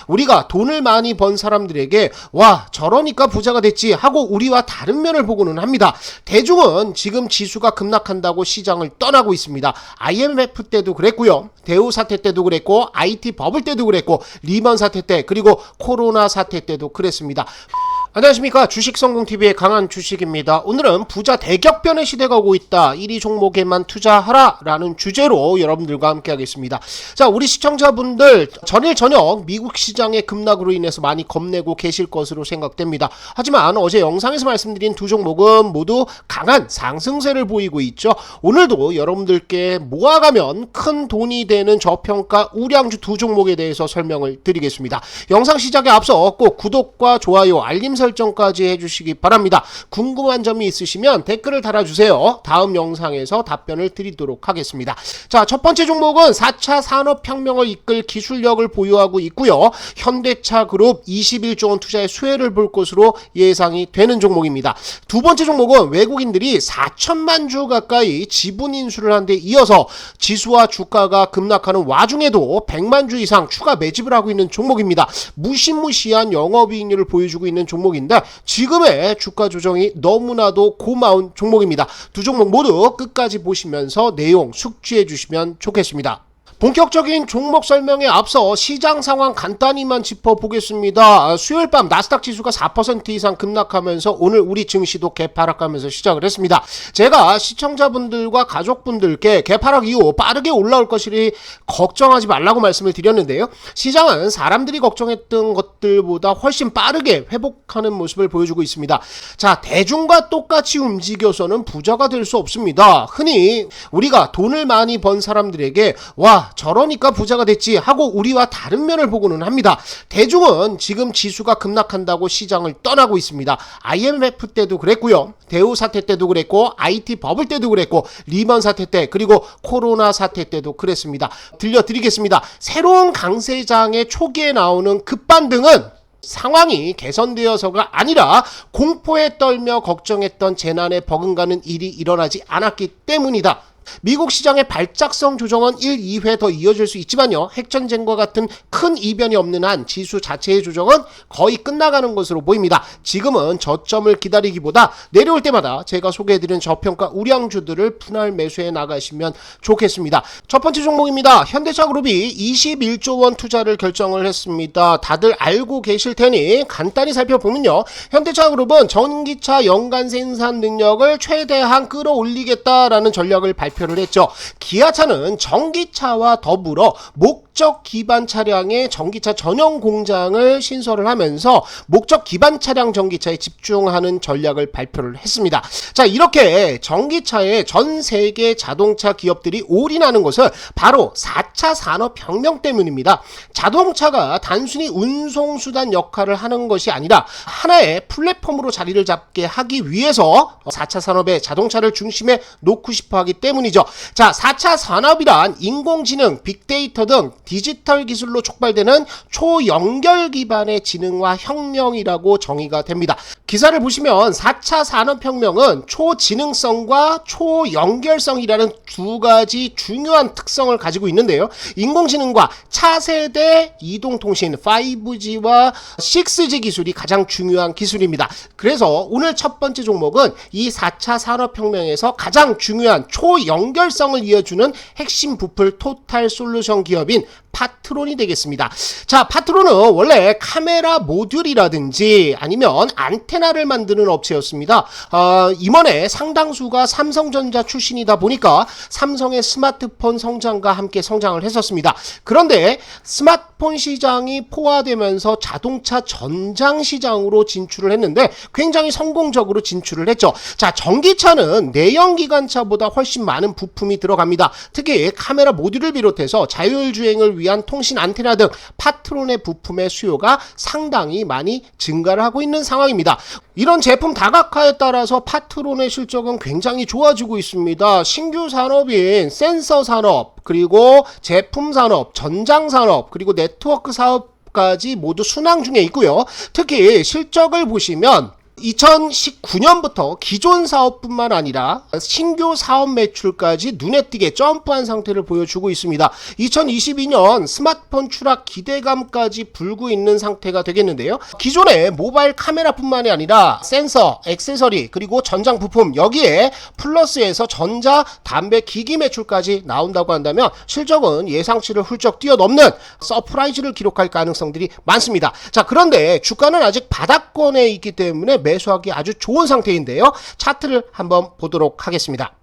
우리가 돈을 많이 번 사람들에게 와 저러니까 부자가 됐지 하고 우리와 다른 면을 보고는 합니다. 대중은 지금 지수가 급락한다고 시장을 떠나고 있습니다. IMF 때도 그랬고요. 대우 사태 때도 그랬고 IT 버블 때도 그랬고 리먼 사태 때 그리고 코로나 사태 때도 그랬습니다. 안녕하십니까. 주식성공TV의 강한 주식입니다. 오늘은 부자 대격변의 시대가 오고 있다. 1위 종목에만 투자하라 라는 주제로 여러분들과 함께 하겠습니다. 자, 우리 시청자분들 전일 저녁 미국 시장의 급락으로 인해서 많이 겁내고 계실 것으로 생각됩니다. 하지만 어제 영상에서 말씀드린 두 종목은 모두 강한 상승세를 보이고 있죠. 오늘도 여러분들께 모아가면 큰 돈이 되는 저평가 우량주 두 종목에 대해서 설명을 드리겠습니다. 영상 시작에 앞서 꼭 구독과 좋아요, 알림 설정까지 해주시기 바랍니다. 궁금한 점이 있으시면 댓글을 달아주세요. 다음 영상에서 답변을 드리도록 하겠습니다. 자, 첫 번째 종목은 4차 산업혁명을 이끌 기술력을 보유하고 있고요. 현대차 그룹 21조 원 투자의 수혜를 볼 것으로 예상이 되는 종목입니다. 두 번째 종목은 외국인들이 4천만 주 가까이 지분 인수를 한 데 이어서 지수와 주가가 급락하는 와중에도 100만 주 이상 추가 매집을 하고 있는 종목입니다. 무시무시한 영업이익률을 보여주고 있는 종목인데 지금의 주가 조정이 너무나도 고마운 종목입니다. 두 종목 모두 끝까지 보시면서 내용 숙지해 주시면 좋겠습니다. 본격적인 종목 설명에 앞서 시장 상황 간단히만 짚어보겠습니다. 수요일 밤 나스닥 지수가 4% 이상 급락하면서 오늘 우리 증시도 개파락하면서 시작을 했습니다. 제가 시청자분들과 가족분들께 개파락 이후 빠르게 올라올 것이니 걱정하지 말라고 말씀을 드렸는데요. 시장은 사람들이 걱정했던 것들보다 훨씬 빠르게 회복하는 모습을 보여주고 있습니다. 자, 대중과 똑같이 움직여서는 부자가 될 수 없습니다. 흔히 우리가 돈을 많이 번 사람들에게 와 저러니까 부자가 됐지 하고 우리와 다른 면을 보고는 합니다. 대중은 지금 지수가 급락한다고 시장을 떠나고 있습니다. IMF 때도 그랬고요. 대우 사태 때도 그랬고 IT 버블 때도 그랬고 리먼 사태 때 그리고 코로나 사태 때도 그랬습니다. 들려드리겠습니다. 새로운 강세장의 초기에 나오는 급반등은 상황이 개선되어서가 아니라 공포에 떨며 걱정했던 재난에 버금가는 일이 일어나지 않았기 때문이다. 미국 시장의 발작성 조정은 1, 2회 더 이어질 수 있지만요. 핵전쟁과 같은 큰 이변이 없는 한 지수 자체의 조정은 거의 끝나가는 것으로 보입니다. 지금은 저점을 기다리기보다 내려올 때마다 제가 소개해드린 저평가 우량주들을 분할 매수해 나가시면 좋겠습니다. 첫 번째 종목입니다. 현대차 그룹이 21조 원 투자를 결정을 했습니다. 다들 알고 계실 테니 간단히 살펴보면요. 현대차 그룹은 전기차 연간 생산 능력을 최대한 끌어올리겠다라는 전략을 발표를 했죠. 기아차는 전기차와 더불어 목적 기반 차량의 전기차 전용 공장을 신설을 하면서 목적 기반 차량 전기차에 집중하는 전략을 발표를 했습니다. 자, 이렇게 전기차에 전 세계 자동차 기업들이 올인하는 것은 바로 4차 산업혁명 때문입니다. 자동차가 단순히 운송수단 역할을 하는 것이 아니라 하나의 플랫폼으로 자리를 잡게 하기 위해서 4차 산업에 자동차를 중심에 놓고 싶어 하기 때문이죠. 자, 4차 산업이란 인공지능, 빅데이터 등 디지털 기술로 촉발되는 초연결 기반의 지능화 혁명이라고 정의가 됩니다. 기사를 보시면 4차 산업혁명은 초지능성과 초연결성이라는 두 가지 중요한 특성을 가지고 있는데요. 인공지능과 차세대 이동통신 5G와 6G 기술이 가장 중요한 기술입니다. 그래서 오늘 첫 번째 종목은 이 4차 산업혁명에서 가장 중요한 초연결성을 이어주는 핵심 부풀 토탈 솔루션 기업인 파트론이 되겠습니다. 자, 파트론은 원래 카메라 모듈이라든지 아니면 안테나를 만드는 업체였습니다. 임원의 상당수가 삼성전자 출신이다 보니까 삼성의 스마트폰 성장과 함께 성장을 했었습니다. 그런데 스마트폰 시장이 포화되면서 자동차 전장 시장으로 진출을 했는데 굉장히 성공적으로 진출을 했죠. 자, 전기차는 내연기관차보다 훨씬 많은 부품이 들어갑니다. 특히 카메라 모듈을 비롯해서 자율주행을 위한 통신 안테나 등 파트론의 부품의 수요가 상당히 많이 증가를 하고 있는 상황입니다. 이런 제품 다각화에 따라서 파트론의 실적은 굉장히 좋아지고 있습니다. 신규 산업인 센서 산업, 그리고 제품 산업, 전장 산업, 그리고 네트워크 사업까지 모두 순항 중에 있고요. 특히 실적을 보시면 2019년부터 기존 사업뿐만 아니라 신규 사업 매출까지 눈에 띄게 점프한 상태를 보여주고 있습니다. 2022년 스마트폰 추락 기대감까지 불고 있는 상태가 되겠는데요. 기존의 모바일 카메라뿐만이 아니라 센서, 액세서리, 그리고 전장 부품, 여기에 플러스에서 전자, 담배, 기기 매출까지 나온다고 한다면 실적은 예상치를 훌쩍 뛰어넘는 서프라이즈를 기록할 가능성들이 많습니다. 자, 그런데 주가는 아직 바닥권에 있기 때문에 매수하기 아주 좋은 상태인데요. 차트를 한번 보도록 하겠습니다.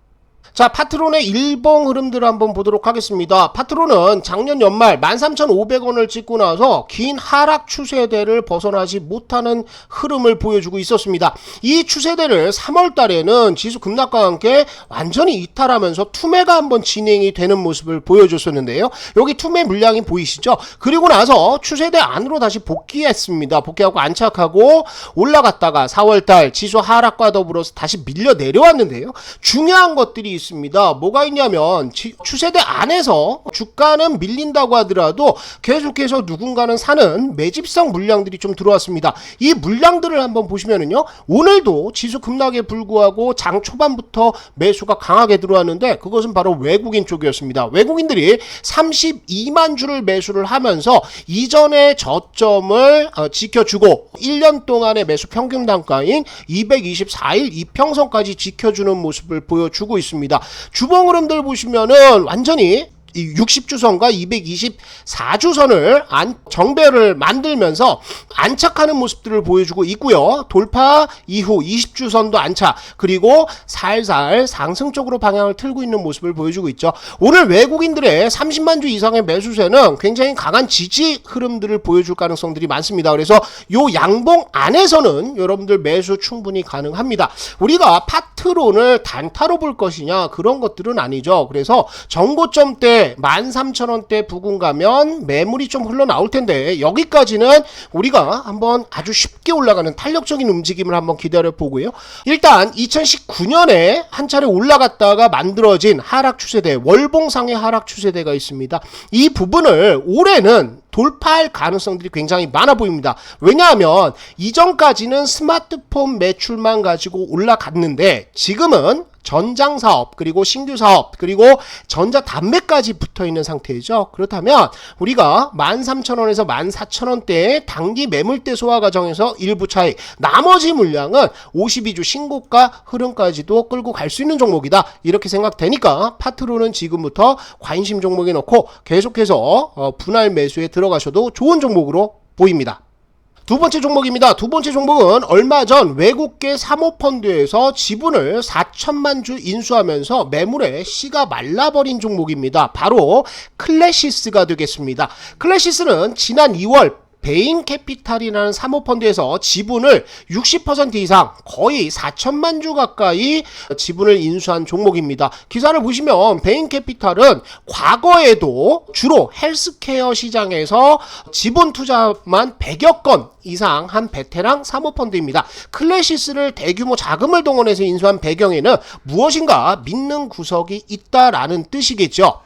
자, 파트론의 일봉 흐름들을 한번 보도록 하겠습니다. 파트론은 작년 연말 13,500원을 찍고 나서 긴 하락 추세대를 벗어나지 못하는 흐름을 보여주고 있었습니다. 이 추세대를 3월 달에는 지수 급락과 함께 완전히 이탈하면서 투매가 한번 진행이 되는 모습을 보여줬었는데요. 여기 투매 물량이 보이시죠? 그리고 나서 추세대 안으로 다시 복귀했습니다. 복귀하고 안착하고 올라갔다가 4월 달 지수 하락과 더불어서 다시 밀려 내려왔는데요. 중요한 것들이 있습니다. 뭐가 있냐면 추세대 안에서 주가는 밀린다고 하더라도 계속해서 누군가는 사는 매집성 물량들이 좀 들어왔습니다. 이 물량들을 한번 보시면은요, 오늘도 지수 급락에 불구하고 장 초반부터 매수가 강하게 들어왔는데 그것은 바로 외국인 쪽이었습니다. 외국인들이 32만 주를 매수를 하면서 이전의 저점을 지켜주고 1년 동안의 매수 평균 단가인 224일 이평선까지 지켜주는 모습을 보여주고 있습니다. 주봉 흐름들 보시면은 완전히 60주선과 224주선을 정배를 만들면서 안착하는 모습들을 보여주고 있고요. 돌파 이후 20주선도 안착, 그리고 살살 상승적으로 방향을 틀고 있는 모습을 보여주고 있죠. 오늘 외국인들의 30만 주 이상의 매수세는 굉장히 강한 지지 흐름들을 보여줄 가능성들이 많습니다. 그래서 요 양봉 안에서는 여러분들 매수 충분히 가능합니다. 우리가 파트론을 단타로 볼 것이냐, 그런 것들은 아니죠. 그래서 정고점 때 13,000원대 부근 가면 매물이 좀 흘러나올 텐데, 여기까지는 우리가 한번 아주 쉽게 올라가는 탄력적인 움직임을 한번 기다려 보고요. 일단 2019년에 한 차례 올라갔다가 만들어진 하락 추세대, 월봉상의 하락 추세대가 있습니다. 이 부분을 올해는 돌파할 가능성들이 굉장히 많아 보입니다. 왜냐하면 이전까지는 스마트폰 매출만 가지고 올라갔는데 지금은 전장사업, 그리고 신규사업, 그리고 전자담배까지 붙어있는 상태이죠. 그렇다면 우리가 13,000원에서 14,000원대의 단기 매물대 소화 과정에서 일부 차익, 나머지 물량은 52주 신고가 흐름까지도 끌고 갈 수 있는 종목이다, 이렇게 생각되니까 파트로는 지금부터 관심 종목에 넣고 계속해서 분할 매수에 들어가셔도 좋은 종목으로 보입니다. 두 번째 종목입니다. 두 번째 종목은 얼마 전 외국계 사모펀드에서 지분을 4천만 주 인수하면서 매물에 씨가 말라버린 종목입니다. 바로 클래시스가 되겠습니다. 클래시스는 지난 2월 베인캐피탈이라는 사모펀드에서 지분을 60% 이상, 거의 4천만 주 가까이 지분을 인수한 종목입니다. 기사를 보시면 베인캐피탈은 과거에도 주로 헬스케어 시장에서 지분 투자만 100여 건 이상 한 베테랑 사모펀드입니다. 클래시스를 대규모 자금을 동원해서 인수한 배경에는 무엇인가 믿는 구석이 있다라는 뜻이겠죠.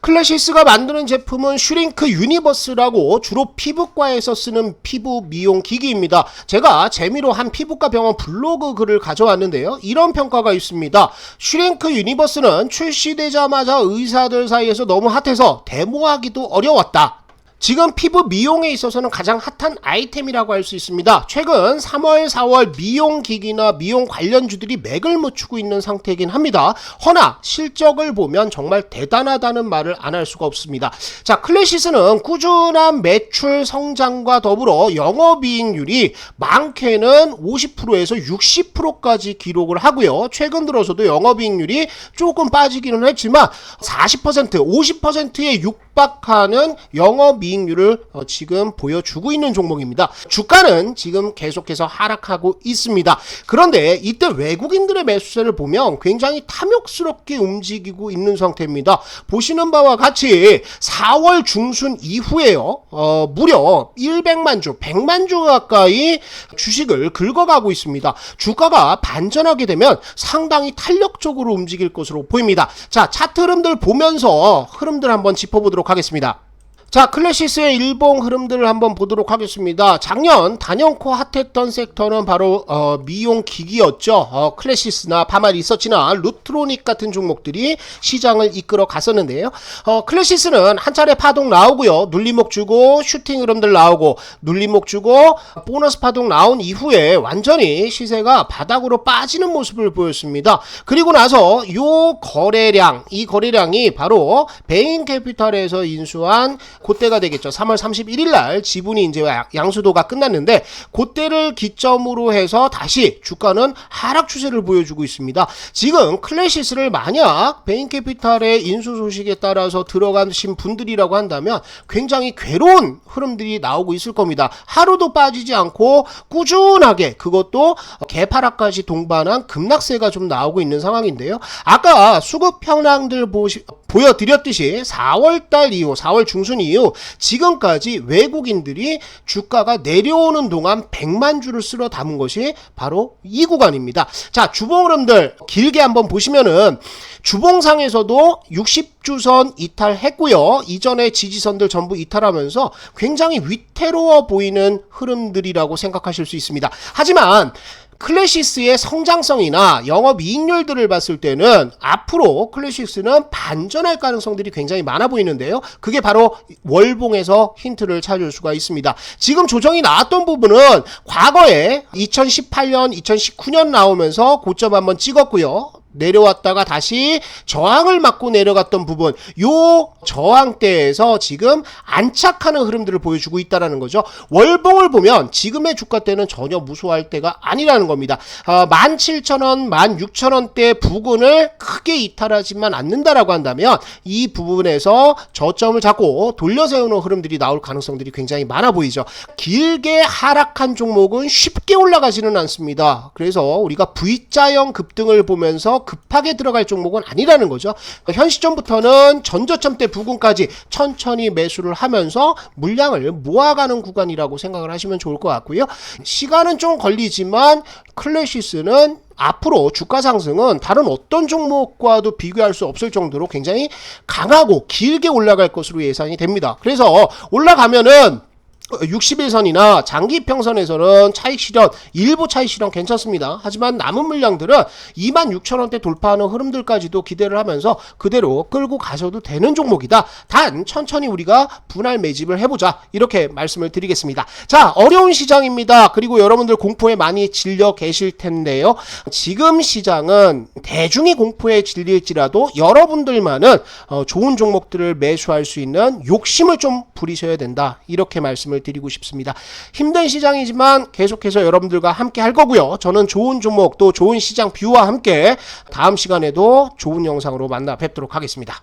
클래시스가 만드는 제품은 슈링크 유니버스라고 주로 피부과에서 쓰는 피부 미용 기기입니다. 제가 재미로 한 피부과 병원 블로그 글을 가져왔는데요. 이런 평가가 있습니다. 슈링크 유니버스는 출시되자마자 의사들 사이에서 너무 핫해서 데모하기도 어려웠다. 지금 피부 미용에 있어서는 가장 핫한 아이템이라고 할 수 있습니다. 최근 3월, 4월 미용기기나 미용 관련주들이 맥을 못 추고 있는 상태이긴 합니다. 허나 실적을 보면 정말 대단하다는 말을 안 할 수가 없습니다. 자, 클래시스는 꾸준한 매출 성장과 더불어 영업이익률이 많게는 50%에서 60%까지 기록을 하고요. 최근 들어서도 영업이익률이 조금 빠지기는 했지만 40%, 50%에 육박하는 영업이익률을 지금 보여주고 있는 종목입니다. 주가는 지금 계속해서 하락하고 있습니다. 그런데 이때 외국인들의 매수세를 보면 굉장히 탐욕스럽게 움직이고 있는 상태입니다. 보시는 바와 같이 4월 중순 이후에요, 무려 100만 주, 100만 주 가까이 주식을 긁어가고 있습니다. 주가가 반전하게 되면 상당히 탄력적으로 움직일 것으로 보입니다. 자, 차트 흐름들 보면서 흐름들 한번 짚어보도록 하겠습니다. 자, 클래시스의 일봉 흐름들을 한번 보도록 하겠습니다. 작년 단연코 핫했던 섹터는 바로 미용 기기였죠. 클래시스나 바말이 있었지만 루트로닉 같은 종목들이 시장을 이끌어 갔었는데요. 클래시스는 한 차례 파동 나오고요. 눌림목 주고 슈팅 흐름들 나오고 눌림목 주고 보너스 파동 나온 이후에 완전히 시세가 바닥으로 빠지는 모습을 보였습니다. 그리고 나서 이 거래량이 바로 베인캐피탈에서 인수한 그때가 되겠죠. 3월 31일 날 지분이 이제 양수도가 끝났는데 그때를 기점으로 해서 다시 주가는 하락 추세를 보여주고 있습니다. 지금 클래시스를 만약 베인캐피탈의 인수 소식에 따라서 들어가신 분들이라고 한다면 굉장히 괴로운 흐름들이 나오고 있을 겁니다. 하루도 빠지지 않고 꾸준하게 그것도 개파락까지 동반한 급락세가 좀 나오고 있는 상황인데요. 아까 수급 평량들 보여드렸듯이 4월달 이후 4월 중순 이후 지금까지 외국인들이 주가가 내려오는 동안 100만 주를 쓸어 담은 것이 바로 이 구간입니다. 자, 주봉 흐름들 길게 한번 보시면은 주봉상에서도 60주선 이탈했고요. 이전의 지지선들 전부 이탈하면서 굉장히 위태로워 보이는 흐름들이라고 생각하실 수 있습니다. 하지만 클래시스의 성장성이나 영업이익률들을 봤을 때는 앞으로 클래시스는 반전할 가능성들이 굉장히 많아 보이는데요. 그게 바로 월봉에서 힌트를 찾을 수가 있습니다. 지금 조정이 나왔던 부분은 과거에 2018년, 2019년 나오면서 고점 한번 찍었고요. 내려왔다가 다시 저항을 맞고 내려갔던 부분, 요 저항대에서 지금 안착하는 흐름들을 보여주고 있다는 거죠. 월봉을 보면 지금의 주가 때는 전혀 무서워할 때가 아니라는 겁니다. 17,000원, 16,000원대 부근을 크게 이탈하지만 않는다라고 한다면 이 부분에서 저점을 잡고 돌려세우는 흐름들이 나올 가능성들이 굉장히 많아 보이죠. 길게 하락한 종목은 쉽게 올라가지는 않습니다. 그래서 우리가 V자형 급등을 보면서 급하게 들어갈 종목은 아니라는 거죠. 현 시점부터는 전저점대 부근까지 천천히 매수를 하면서 물량을 모아가는 구간이라고 생각을 하시면 좋을 것 같고요. 시간은 좀 걸리지만 클래시스는 앞으로 주가 상승은 다른 어떤 종목과도 비교할 수 없을 정도로 굉장히 강하고 길게 올라갈 것으로 예상이 됩니다. 그래서 올라가면은 60일선이나 장기평선에서는 차익 실현, 일부 차익 실현 괜찮습니다. 하지만 남은 물량들은 26,000원대 돌파하는 흐름들까지도 기대를 하면서 그대로 끌고 가셔도 되는 종목이다. 단 천천히 우리가 분할 매집을 해보자, 이렇게 말씀을 드리겠습니다. 자, 어려운 시장입니다. 그리고 여러분들 공포에 많이 질려 계실 텐데요. 지금 시장은 대중이 공포에 질릴지라도 여러분들만은 좋은 종목들을 매수할 수 있는 욕심을 좀 부리셔야 된다, 이렇게 말씀을 드리고 싶습니다. 힘든 시장이지만 계속해서 여러분들과 함께 할 거고요. 저는 좋은 종목 또 좋은 시장 뷰와 함께 다음 시간에도 좋은 영상으로 만나 뵙도록 하겠습니다.